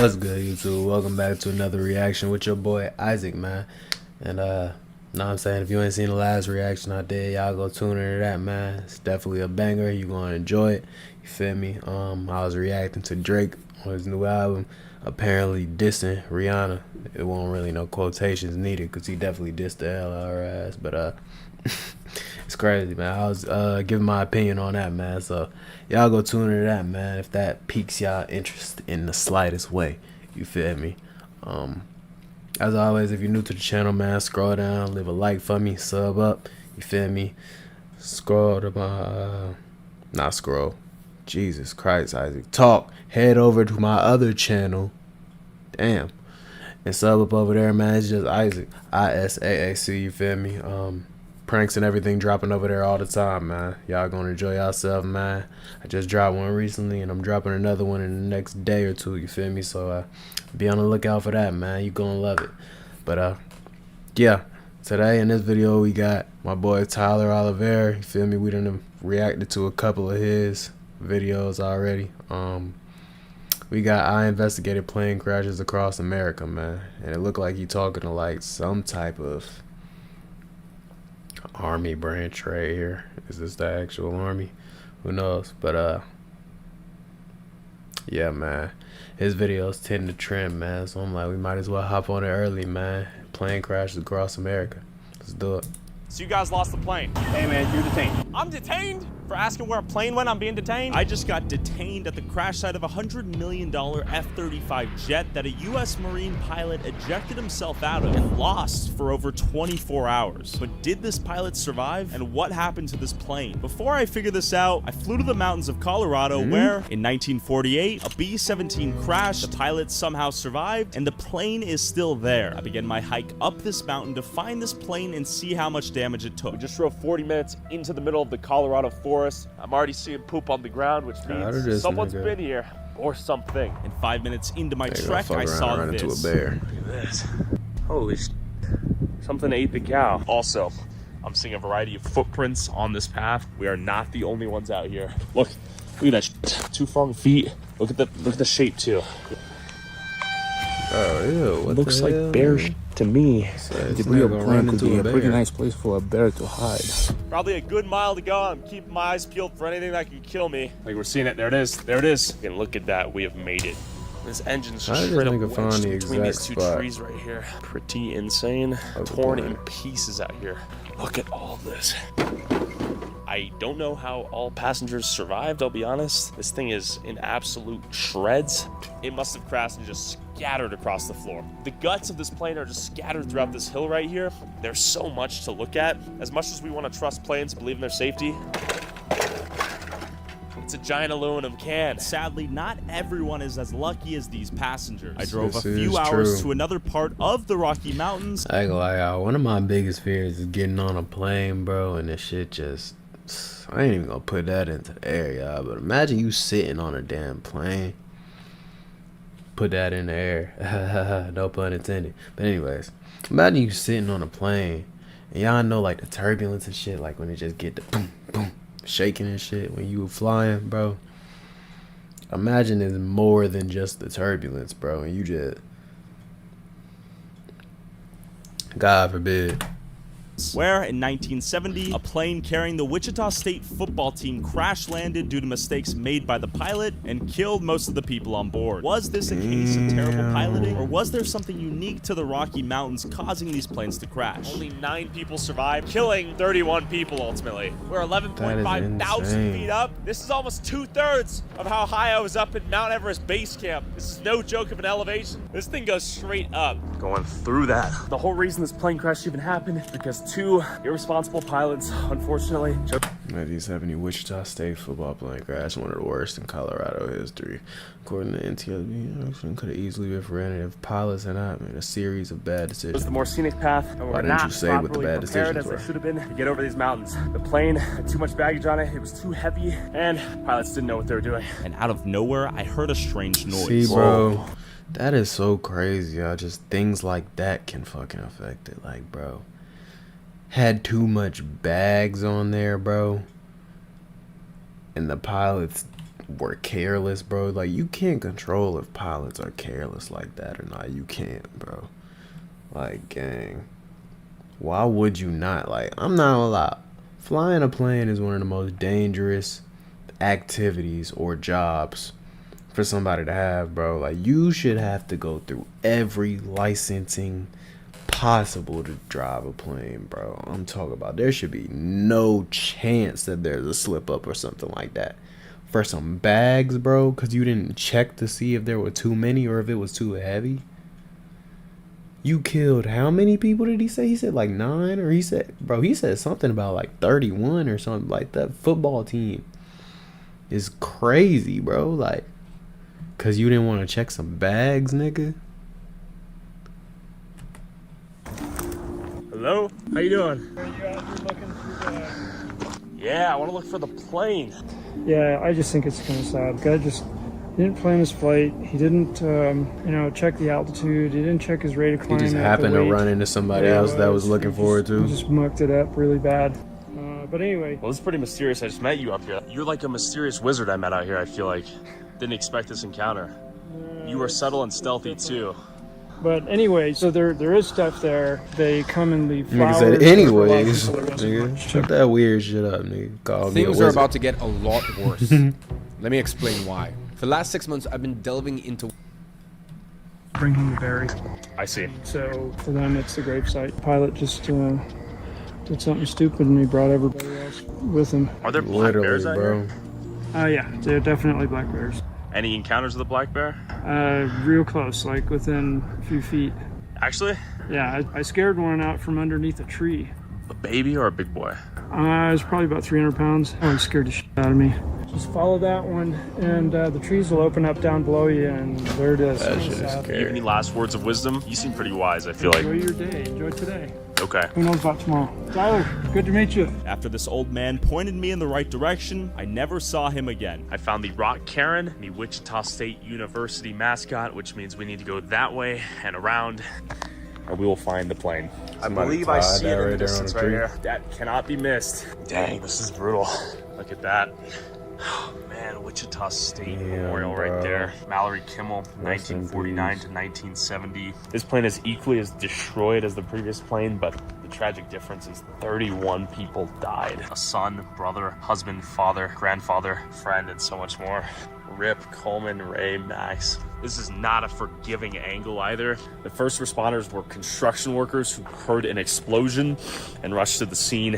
What's good, YouTube? Welcome back to another reaction with your boy Isaac, man. And know what I'm saying, if you ain't seen the last reaction I did, y'all go tune into that, man. It's definitely a banger. You gonna enjoy it. You feel me? I was reacting to Drake on his new album, apparently dissing Rihanna. It wasn't really no quotations needed because he definitely dissed the hell out of her ass. But it's crazy, man. I was giving my opinion on that, man. So y'all go tune into that, man, if that piques y'all interest in the slightest way. You feel me? As always, if you're new to the channel, man, scroll down, leave a like for me, sub up. You feel me? Scroll to my not scroll. Jesus Christ, Isaac. Talk. Head over to my other channel. Damn. And sub up over there, man. It's just Isaac. ISAAC, you feel me? Pranks and everything dropping over there all the time, man. Y'all gonna enjoy yourself, man. I just dropped one recently and I'm dropping another one in the next day or two, you feel me? So be on the lookout for that, man. You gonna love it. But yeah, today in this video we got my boy Tyler Oliveira, you feel me? We done reacted to a couple of his videos already. We got I investigated plane crashes across America, man. And it looked like he talking to like some type of army branch right here. Is this the actual army? Who knows? But yeah, man, his videos tend to trend, man, so I'm like, we might as well hop on it early, man. Plane crashes across America. Let's do it. So you guys lost the plane. Hey man, you're detained. I'm detained? For asking where a plane went, I'm being detained? I just got detained at the crash site of a $100 million F-35 jet that a U.S. Marine pilot ejected himself out of and lost for over 24 hours. But did this pilot survive? And what happened to this plane? Before I figured this out, I flew to the mountains of Colorado where, in 1948, a B-17 crashed, the pilot somehow survived, and the plane is still there. I began my hike up this mountain to find this plane and see how much damage it took. We just drove 40 minutes into the middle of the Colorado forest. I'm already seeing poop on the ground, which means someone's been here or something. And 5 minutes into my trek, I saw this. Into a bear. Look at this. Holy sh**. Something ate the cow. Also, I'm seeing a variety of footprints on this path. We are not the only ones out here. Look at that shit. 2 front feet. Look at the shape too. Oh, ew, what looks like bear shit to me. Debris of plane could be a pretty nice place for a bear to hide. Probably a good mile to go. I'm keeping my eyes peeled for anything that could kill me. Like we're seeing it. There it is. There it is. And look at that. We have made it. This engine's just straight up wedged between these 2 trees right here. Pretty insane. Torn in pieces out here. Look at all this. I don't know how all passengers survived, I'll be honest. This thing is in absolute shreds. It must have crashed and just scattered across the floor. The guts of this plane are just scattered throughout this hill right here. There's so much to look at. As much as we want to trust planes, believe in their safety, it's a giant aluminum can. Sadly, not everyone is as lucky as these passengers. I drove a few hours to another part of the Rocky Mountains. I ain't gonna lie, y'all. One of my biggest fears is getting on a plane, bro, and this shit just... I ain't even gonna put that into the air, y'all, but imagine you sitting on a damn plane. Put that in the air. No pun intended. But anyways, imagine you sitting on a plane, and y'all know like the turbulence and shit, like when it just get the boom, boom, shaking and shit when you flying, bro. Imagine it's more than just the turbulence, bro, and you just... God forbid. Where, in 1970, a plane carrying the Wichita State football team crash-landed due to mistakes made by the pilot and killed most of the people on board. Was this a case of terrible piloting, or was there something unique to the Rocky Mountains causing these planes to crash? Only 9 people survived, killing 31 people ultimately. We're 11.5 thousand feet up. This is almost 2/3 of how high I was up at Mount Everest base camp. This is no joke of an elevation. This thing goes straight up. Going through that. The whole reason this plane crash even happened is because 2 irresponsible pilots, unfortunately. 1970 Wichita State football plane crash, one of the worst in Colorado history. According to NTSB, could have easily been prevented if pilots had not made a series of bad decisions. It was the more scenic path, and we're not properly prepared as they should have been to get over these mountains. The plane had too much baggage on it, it was too heavy, and pilots didn't know what they were doing. And out of nowhere, I heard a strange noise. See, bro, that is so crazy, y'all. Just things like that can fucking affect it. Like, bro, had too much bags on there, bro, and the pilots were careless, bro. Like, you can't control if pilots are careless like that or not. You can't, bro. Like, gang, why would you not? Like, I'm not gonna lie, flying a plane is one of the most dangerous activities or jobs for somebody to have, bro. Like, you should have to go through every licensing possible to drive a plane, bro. I'm talking about, there should be no chance that there's a slip up or something like that for some bags, bro, because you didn't check to see if there were too many or if it was too heavy. You killed how many people did he say? He said like 9, or he said something about like 31 or something. Like, that football team is crazy, bro. Like, because you didn't want to check some bags, nigga. Hello? How you doing? Are you out here looking for the... Yeah, I want to look for the plane. Yeah, I just think it's kind of sad. Guy just didn't plan his flight. He didn't, check the altitude. He didn't check his rate of climb. He just happened to run into somebody else that was looking forward to. He just mucked it up really bad. But anyway. Well, it's pretty mysterious. I just met you up here. You're like a mysterious wizard I met out here, I feel like. Didn't expect this encounter. You were subtle and stealthy, too. But anyway, so there is stuff there. They come and leave flowers. Nigga said anyways. Nigga, shut that weird shit up, nigga. Things are about to get a lot worse. Let me explain why. For the last 6 months, I've been delving into bringing the berry. I see. So for them, it's the gravesite. Pilot just did something stupid and he brought everybody else with him. Are there black bears out here? Yeah, they're definitely black bears. Any encounters with a black bear? Real close, like within a few feet. Actually? Yeah, I scared one out from underneath a tree. A baby or a big boy? It was probably about 300 pounds. Oh, it scared the shit out of me. Just follow that one, and the trees will open up down below you, and there it is. That shit is You scary. have any last words of wisdom? You seem pretty wise, I feel like. Enjoy your day. Enjoy today. Okay. Who knows about tomorrow? Tyler, good to meet you. After this old man pointed me in the right direction, I never saw him again. I found the Rock Karen, the Wichita State University mascot, which means we need to go that way and around, and we will find the plane. I believe I see it in the distance right here. That cannot be missed. Dang, this is brutal. Look at that. Oh, man, Wichita State Memorial right there. Mallory Kimmel, 1949 to 1970. This plane is equally as destroyed as the previous plane, but the tragic difference is 31 people died. A son, brother, husband, father, grandfather, friend, and so much more. Rip, Coleman, Ray, Max. This is not a forgiving angle either. The first responders were construction workers who heard an explosion and rushed to the scene.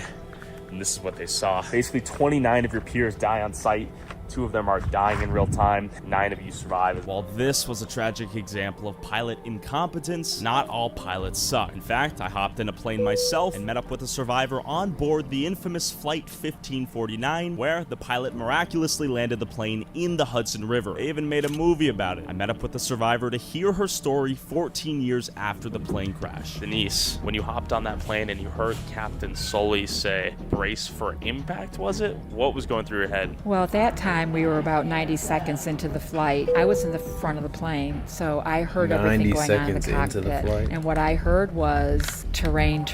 And this is what they saw. Basically, 29 of your peers die on site. 2 of them are dying in real time. 9 of you survive. While this was a tragic example of pilot incompetence, not all pilots suck. In fact, I hopped in a plane myself and met up with a survivor on board the infamous Flight 1549, where the pilot miraculously landed the plane in the Hudson River. They even made a movie about it. I met up with the survivor to hear her story 14 years after the plane crash. Denise, when you hopped on that plane and you heard Captain Sully say, "Brace for impact," was it? What was going through your head? Well, at that time, we were about 90 seconds into the flight. I was in the front of the plane, so I heard everything going on in the cockpit. And what I heard was terrain,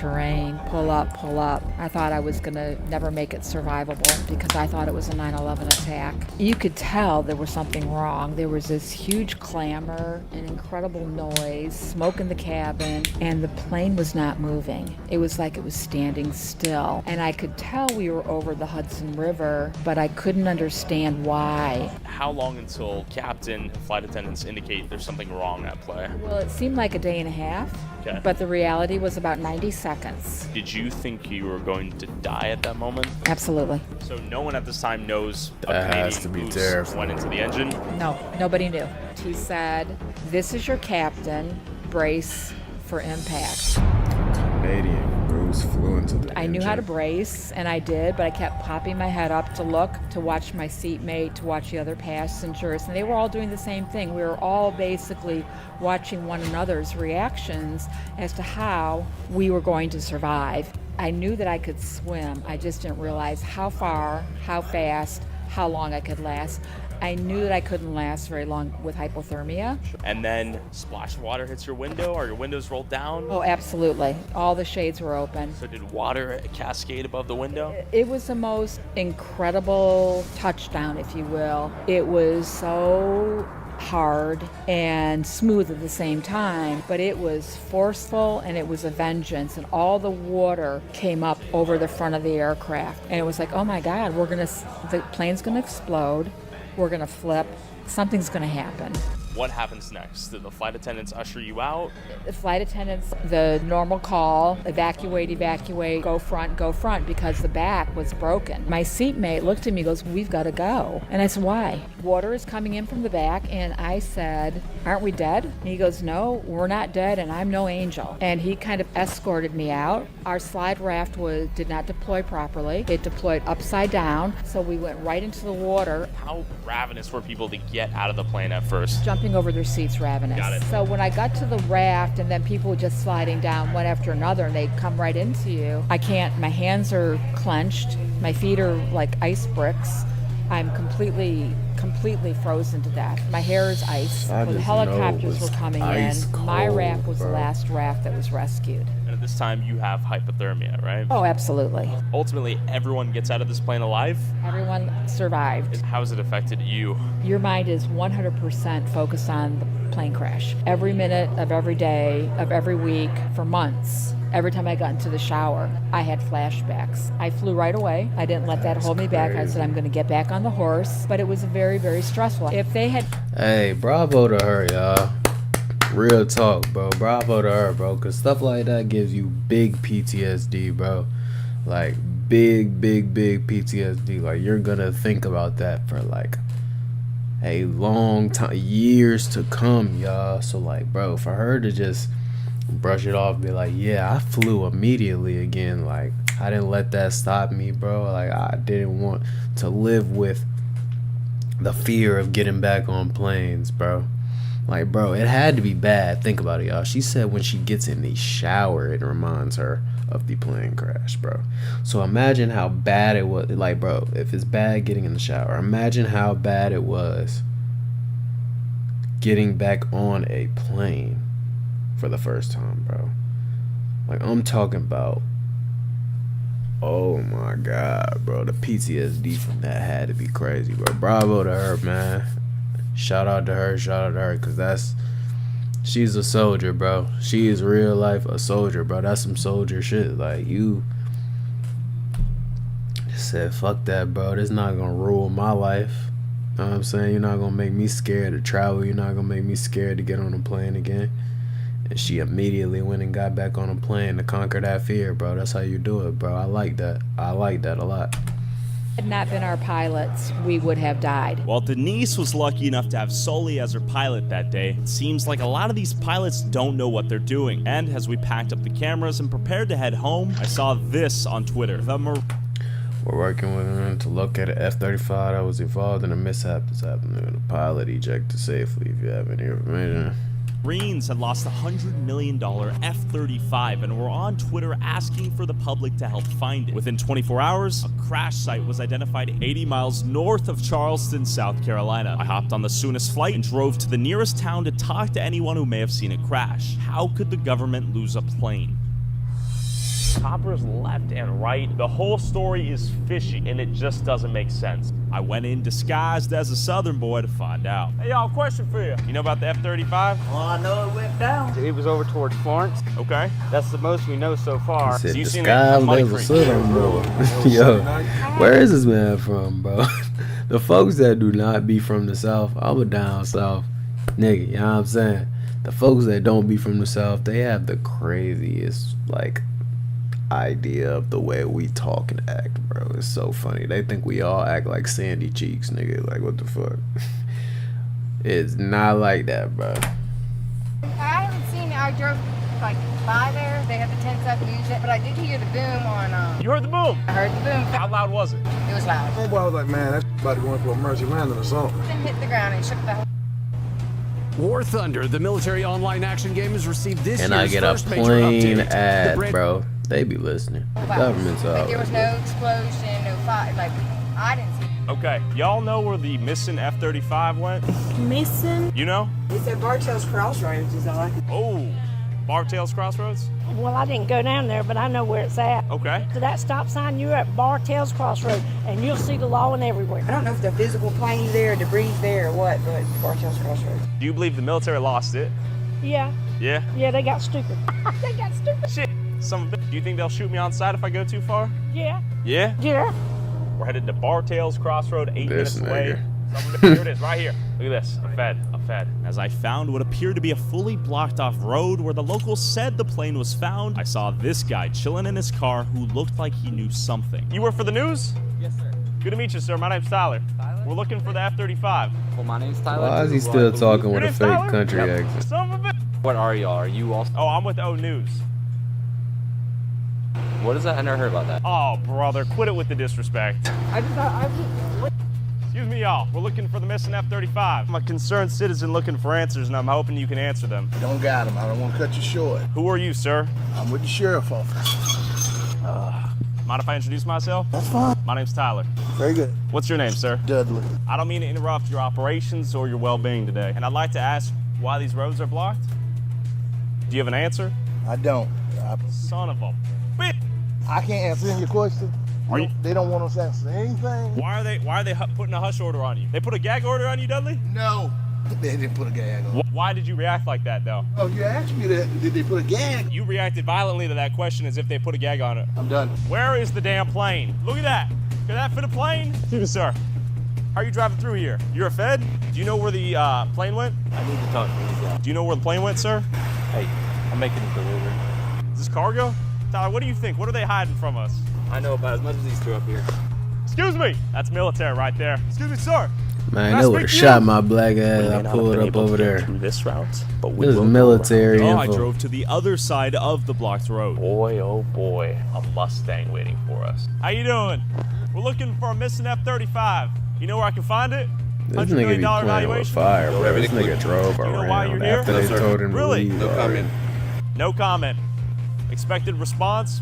pull up. I thought I was gonna never make it survivable because I thought it was a 9/11 attack. You could tell there was something wrong. There was this huge clamor, an incredible noise, smoke in the cabin, and the plane was not moving. It was like it was standing still. And I could tell we were over the Hudson River, but I couldn't understand why. How long until captain and flight attendants indicate there's something wrong at play? Well, it seemed like a day and a half, Okay. but the reality was about 90 seconds. Did you think you were going to die at that moment? Absolutely. So no one at this time knows a That Canadian has to be goose terrifying. went into the engine? No, nobody knew. He said, "This is your captain, brace for impact." Canadian goose flew into the I knew how to engine. brace, and I did, but I kept popping my head up to look, to watch my seatmate, to watch the other passengers, and they were all doing the same thing. We were all basically watching one another's reactions as to how we were going to survive. I knew that I could swim. I just didn't realize how far, how fast, how long I could last. I knew that I couldn't last very long with hypothermia. And then splash of water hits your window. Are your windows rolled down? Oh, absolutely. All the shades were open. So did water cascade above the window? It was the most incredible touchdown, if you will. It was so hard and smooth at the same time, but it was forceful and it was a vengeance, and all the water came up over the front of the aircraft, and it was like, oh my God, the plane's gonna explode, we're gonna flip, something's gonna happen. What happens next? Do the flight attendants usher you out? The flight attendants, the normal call, evacuate, go front, because the back was broken. My seatmate looked at me and goes, we've got to go. And I said, why? Water is coming in from the back. And I said, aren't we dead? And he goes, no, we're not dead, and I'm no angel. And he kind of escorted me out. Our slide raft did not deploy properly. It deployed upside down, so we went right into the water. How ravenous were people to get out of the plane at first? Jumping over their seats, ravenous. Got it. So when I got to the raft, and then people were just sliding down one after another, and they'd come right into you, I can't, my hands are clenched, my feet are like ice bricks. I'm completely frozen to death. My hair is ice. When the helicopters were coming in, my raft was the last raft that was rescued. And at this time, you have hypothermia, right? Oh, absolutely. Ultimately, everyone gets out of this plane alive? Everyone survived. How has it affected you? Your mind is 100% focused on the plane crash. Every minute of every day, of every week, for months. Every time I got into the shower, I had flashbacks. I flew right away. I didn't let that hold me back. I said, I'm going to get back on the horse. But it was very, very stressful. If they had... Hey, bravo to her, y'all. Real talk, bro. Bravo to her, bro. Because stuff like that gives you big PTSD, bro. Like, big PTSD. Like, you're going to think about that for, like, a long time. Years to come, y'all. So, like, bro, for her to just brush it off, be like, yeah, I flew immediately again. Like, I didn't let that stop me, bro. Like, I didn't want to live with the fear of getting back on planes, bro. Like, bro, it had to be bad. Think about it, y'all. She said when she gets in the shower, it reminds her of the plane crash, bro. So imagine how bad it was. Like, bro, if it's bad getting in the shower, imagine how bad it was getting back on a plane for the first time, bro. Like, I'm talking about, oh my God, bro, the PTSD from that had to be crazy, bro. Bravo to her, man. Shout out to her, because she's a soldier, bro. She is real life a soldier, bro. That's some soldier shit. Like, you just said, fuck that, bro. This not gonna rule my life. You know what I'm saying? You're not gonna make me scared to travel. You're not gonna make me scared to get on a plane again. And she immediately went and got back on a plane to conquer that fear, bro. That's how you do it, bro. I like that. I like that a lot. Had not been our pilots, we would have died. While Denise was lucky enough to have Sully as her pilot that day, it seems like a lot of these pilots don't know what they're doing. And as we packed up the cameras and prepared to head home, I saw this on Twitter. We're working with them to locate an F-35 that was involved in a mishap this afternoon. The pilot ejected safely. If you have any information. Marines had lost a $100 million F-35 and were on Twitter asking for the public to help find it. Within 24 hours, a crash site was identified 80 miles north of Charleston, South Carolina. I hopped on the soonest flight and drove to the nearest town to talk to anyone who may have seen it crash. How could the government lose a plane? Choppers left and right. The whole story is fishy, and it just doesn't make sense. I went in disguised as a Southern boy to find out. Hey, y'all, question for you. You know about the F-35? Well, I know it went down. It was over towards Florence. Okay. That's the most we know so far. He said, So you've seen disguised as a Southern boy. Yo, where is this man from, bro? The folks that do not be from the South, I'm a down South nigga, you know what I'm saying? The folks that don't be from the South, they have the craziest, like, idea of the way we talk and act, bro. It's so funny. They think we all act like Sandy Cheeks, nigga. Like, what the fuck? It's not like that, bro. I haven't seen it. I drove like by there. They had the tents up music, but I did hear the boom on. You heard the boom? I heard the boom. How loud was it? It was loud. Homeboy was like, man, that's about to go in for a emergency landing or something. Then hit the ground and shook the whole. War Thunder, the military online action game, has received this and year's I get a first major plain update. ad, bro. They be listening. The government's Like, out. there was no explosion, no fire. Like I didn't see it. Okay, y'all know where the missing F-35 went? Missing? You know? It's at Bartell's Crossroads, is all I can. Oh, Bartell's Crossroads? Well, I didn't go down there, but I know where it's at. Okay. So that stop sign, you're at Bartell's Crossroads, and you'll see the law and everywhere. I don't know if the physical plane's there, debris there, or what, but Bartell's Crossroads. Do you believe the military lost it? Yeah. Yeah? Yeah, they got stupid. They got stupid. Shit. Do you think they'll shoot me on sight if I go too far? Yeah. Yeah? Yeah. We're headed to Bartell's Crossroad, 8 This minutes away. nigga. Here it is, right here. Look at this. I'm fed. As I found what appeared to be a fully blocked off road where the locals said the plane was found, I saw this guy chilling in his car who looked like he knew something. You work for the news? Yes, sir. Good to meet you, sir. My name's Tyler. Tyler? We're looking for the F-35. Well, my name's Tyler. Why is he too. still talking Your with a name's fake Tyler? country Yep. accent? Son of a bitch. What are y'all? Are you also? Oh, I'm with O News. What is that? I never heard about that. Oh, brother, quit it with the disrespect. Excuse me, y'all. We're looking for the missing F-35. I'm a concerned citizen looking for answers, and I'm hoping you can answer them. Don't got him. I don't want to cut you short. Who are you, sir? I'm with the sheriff office. Mind if I introduce myself? That's fine. My name's Tyler. Very good. What's your name, sir? Dudley. I don't mean to interrupt your operations or your well-being today, and I'd like to ask why these roads are blocked. Do you have an answer? I don't. Son of a bitch. I can't answer any of your questions. Are you? They don't want us to answer anything. Why are they putting a hush order on you? They put a gag order on you, Dudley? No. They didn't put a gag on. Why did you react like that, though? Oh, you asked me that. Did they put a gag? You reacted violently to that question as if they put a gag on it. I'm done. Where is the damn plane? Look at that. Could that fit a plane? Excuse me, sir. How are you driving through here? You're a Fed? Do you know where the plane went? I need to talk to these guys. Do you know where the plane went, sir? Hey, I'm making a delivery. Is this cargo? Tyler, what do you think? What are they hiding from us? I know about as much as these two up here. Excuse me. That's military right there. Excuse me, sir. Man, they would have shot my black ass. I pulled up over there. This route, but This is military I info. drove to the other side of the blocked road. Boy, oh boy, a Mustang waiting for us. How you doing? We're looking for a missing F-35. You know where I can find it? This nigga be playing with fire, bro. This nigga drove You know why around you're here? after they told him to Really? leave. No already. No comment. Expected response?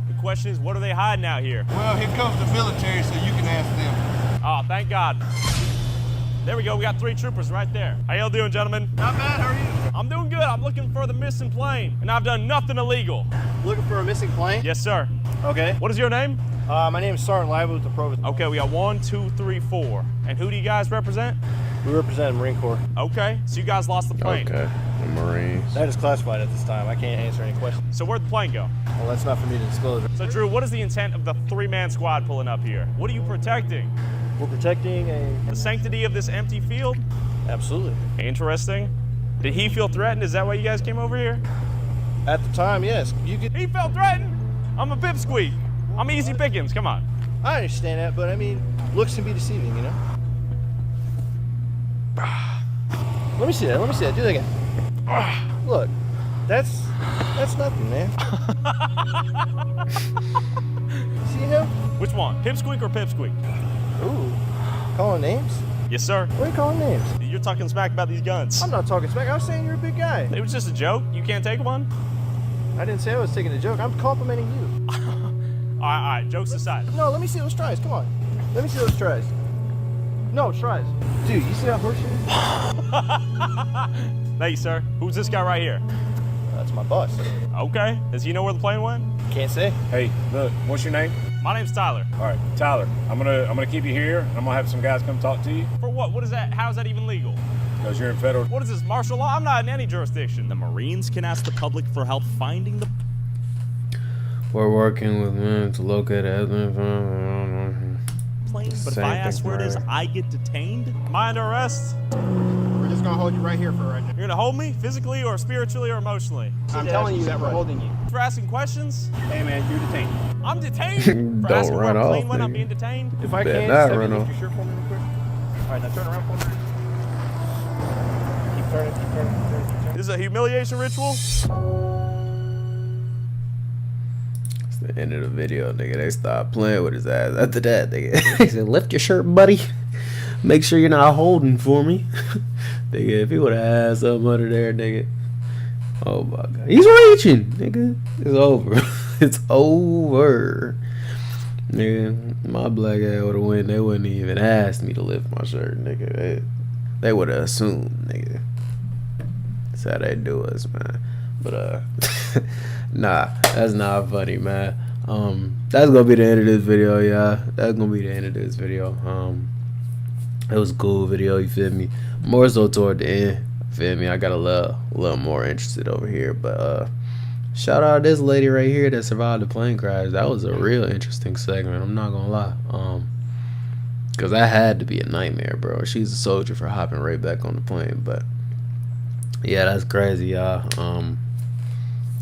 The question is, what are they hiding out here? Well, here comes the military, so you can ask them. Oh, thank God. There we go. We got 3 troopers right there. How y'all doing, gentlemen? Not bad. How are you? I'm doing good. I'm looking for the missing plane, and I've done nothing illegal. Looking for a missing plane? Yes, sir. Okay. What is your name? My name is Sergeant Live with the Provost. Okay, we got 1, 2, 3, 4. And who do you guys represent? We represent the Marine Corps. Okay, so you guys lost the plane. Okay, the Marines. That is classified at this time. I can't answer any questions. So where'd the plane go? Well, that's not for me to disclose. So Drew, what is the intent of the 3-man squad pulling up here? What are you protecting? We're protecting The sanctity of this empty field? Absolutely. Interesting. Did he feel threatened? Is that why you guys came over here? At the time, yes. He felt threatened? I'm a pipsqueak. I'm easy pickings, come on. I understand that, but I mean, looks can be deceiving, you know? Let me see that. Do that again. Look, that's nothing, man. See him? Which one? Pipsqueak or pipsqueak? Ooh, calling names? Yes, sir. What are you calling names? You're talking smack about these guns. I'm not talking smack. I was saying you're a big guy. It was just a joke. You can't take one? I didn't say I was taking a joke. I'm complimenting you. All right, jokes aside. No, let me see those tries. Come on. Let me see those tries. No, tries. Dude, you see that horseshoe? Thank you, sir. Who's this guy right here? That's my boss. Okay. Does he know where the plane went? Can't say. Hey, look, what's your name? My name's Tyler. All right, Tyler. I'm gonna keep you here, and I'm gonna have some guys come talk to you. For what? What is that? How is that even legal? Because you're in federal. What is this, martial law? I'm not in any jurisdiction. The Marines can ask the public for help finding the... We're working with men to locate evidence. plane, but if I ask where it is, I get detained? Am I under arrest? We're just gonna hold you right here for right now. You're gonna hold me physically or spiritually or emotionally? I'm telling you that we're holding you. For asking questions? Hey man, you're detained. I'm detained? For Don't asking run where a plane off, went, I'm nigga. being detained? If I Better can, not just have run you lift off. your shirt for me real quick. All right, now turn around for me. Keep turning. This is a humiliation ritual? It's the end of the video, nigga. They stopped playing with his ass. After that, nigga, they said, lift your shirt, buddy. Make sure you're not holding for me. Nigga, if he would have had something under there, nigga. Oh my god. He's reaching, nigga. It's over. It's over. Nigga, my black ass would have went. They wouldn't even ask me to lift my shirt, nigga. They would have assumed, nigga. That's how they do us, man. But nah, that's not funny, man. That's gonna be the end of this video, y'all. That's gonna be the end of this video. It was a cool video, you feel me? More so toward the end, you feel me? I got a little more interested over here, but shout out to this lady right here that survived the plane crash. That was a real interesting segment, I'm not gonna lie. Cause that had to be a nightmare, bro. She's a soldier for hopping right back on the plane. But yeah, that's crazy, y'all.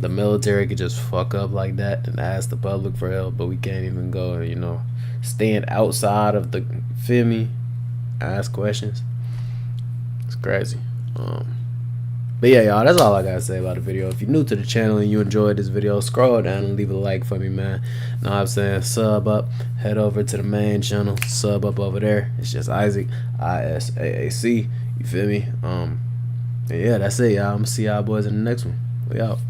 The military could just fuck up like that and ask the public for help, but we can't even go and, you know, stand outside of the, feel me, ask questions. It's crazy. But yeah, y'all, that's all I gotta say about the video. If you're new to the channel and you enjoyed this video, scroll down and leave a like for me, man. Know what I'm saying? Sub up, head over to the main channel, sub up over there. It's just Isaac, ISAAC. You feel me? And yeah, that's it, y'all. I'm gonna see y'all boys in the next one. We out.